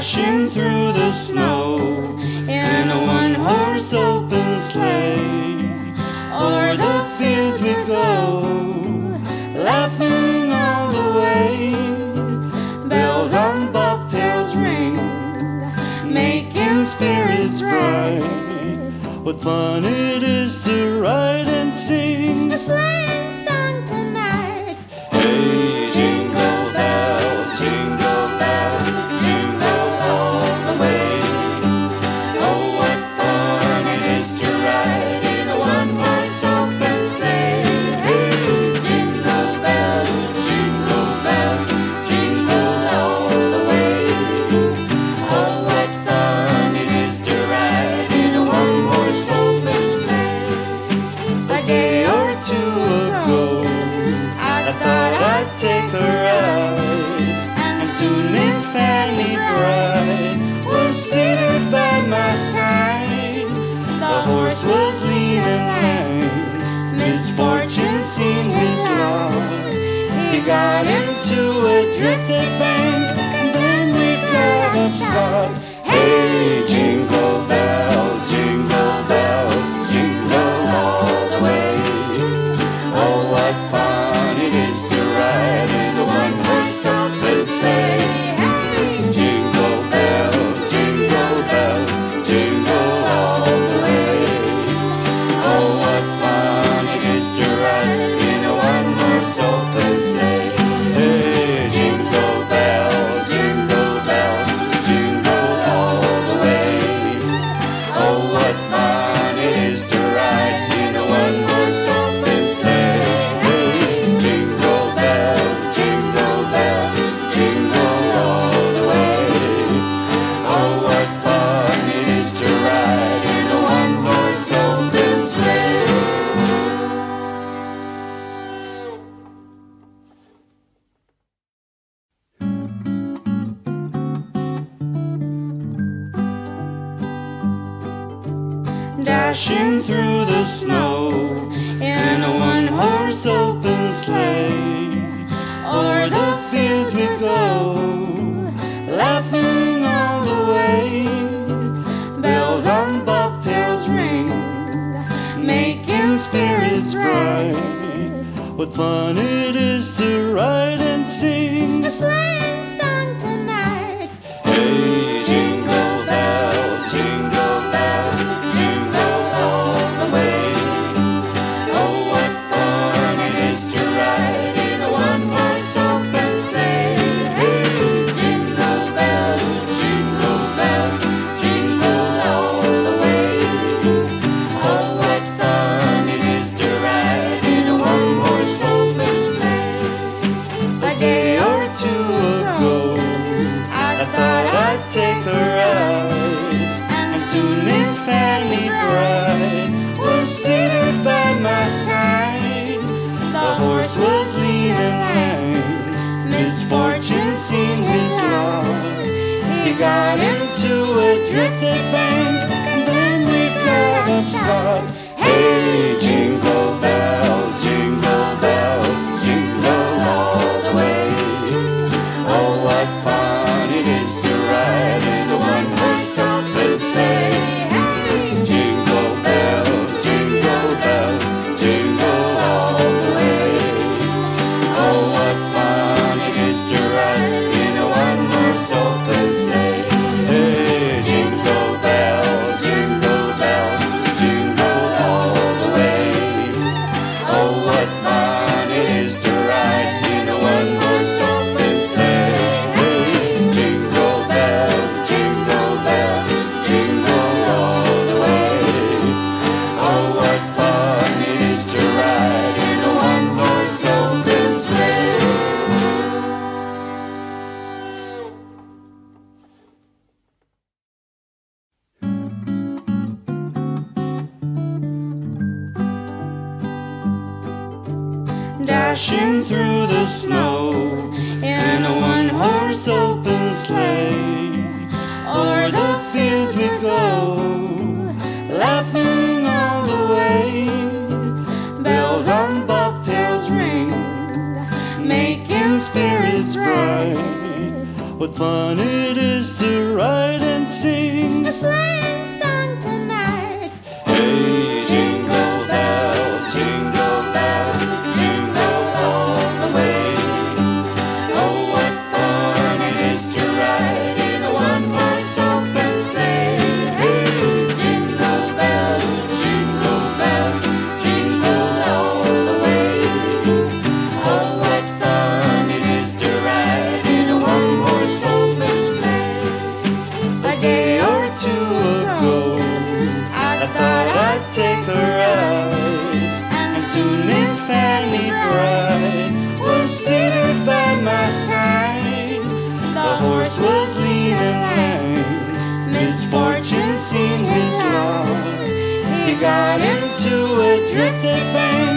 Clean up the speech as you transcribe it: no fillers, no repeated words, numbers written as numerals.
dashing through the snow in a one-horse open sleigh. O'er the fields we go, laughing all the way. Bells on bobtails ring, making spirits bright. What fun it is to ride and sing a sleighing song tonight. Hey, jingle bells, jingle bells, jingle all the way. Oh, what fun it is to ride in a one-horse open sleigh. Hey, jingle bells, jingle all the way. Oh, what fun it is to ride in a one-horse open sleigh. A day or two ago, I thought I'd take a ride, and soon Miss Fanny Bride was seated by my side. The horse was lean and lame, misfortune seemed his lot. He got into a drifted bank, and then we got upset. Hey, jingle bells, jingle all the way. Oh, what fun it is to ride in a one-horse open sleigh. Hey, jingle bells, jingle all the way. Oh, what fun it is to ride in a one-horse open sleigh. Hey, jingle bells, jingle all the way. Oh, what fun it is to ride in a one-horse open sleigh. Hey, jingle bells, jingle all the way. Oh, what fun it is to ride in a one-horse open sleigh. Dashing through the snow in a one-horse open sleigh. O'er the fields we go, laughing all the way. Bells on bobtails ring, making spirits bright. What fun it is to ride and sing A sleighing song tonight. Hey, jingle bells, jingle all the way. Oh, what fun it is to ride in a one-horse open sleigh. Hey, jingle bells, jingle all the way. Oh, what fun it is to ride in a one-horse open sleigh. A day or two ago, I thought I'd take a ride, and soon Miss Fanny Bride was seated by my side. The horse was lean and lame, misfortune seemed his lot. He got into a drifted bank, and then we got upset. Hey, jingle bells, jingle all the way. Oh, what fun it is to ride in a one-horse open sleigh. Hey, jingle bells, jingle all the way. Oh, what fun it is to ride in a one-horse open sleigh. Hey, jingle bells, jingle all the way. Oh, what fun it is to ride in a one-horse open sleigh. Hey, jingle bells, jingle all the way. Oh, what fun it is to ride in a one-horse open sleigh. Dashing through the snow in a one-horse open sleigh. O'er the fields we go, laughing all the way. Bells on bobtails ring, making spirits bright. What fun it is to ride and sing a sleighing song tonight. Hey, jingle bells, jingle all the way. Oh, what fun it is to ride in a one-horse open sleigh. Hey, jingle bells, jingle all the way. Oh, what fun it is to ride in a one-horse open sleigh. A day or Two ago, I thought I'd take a ride, and soon Miss Fanny Bride was seated by my side. The horse was lean and lame, misfortune seemed his lot. He got into a drifted bank.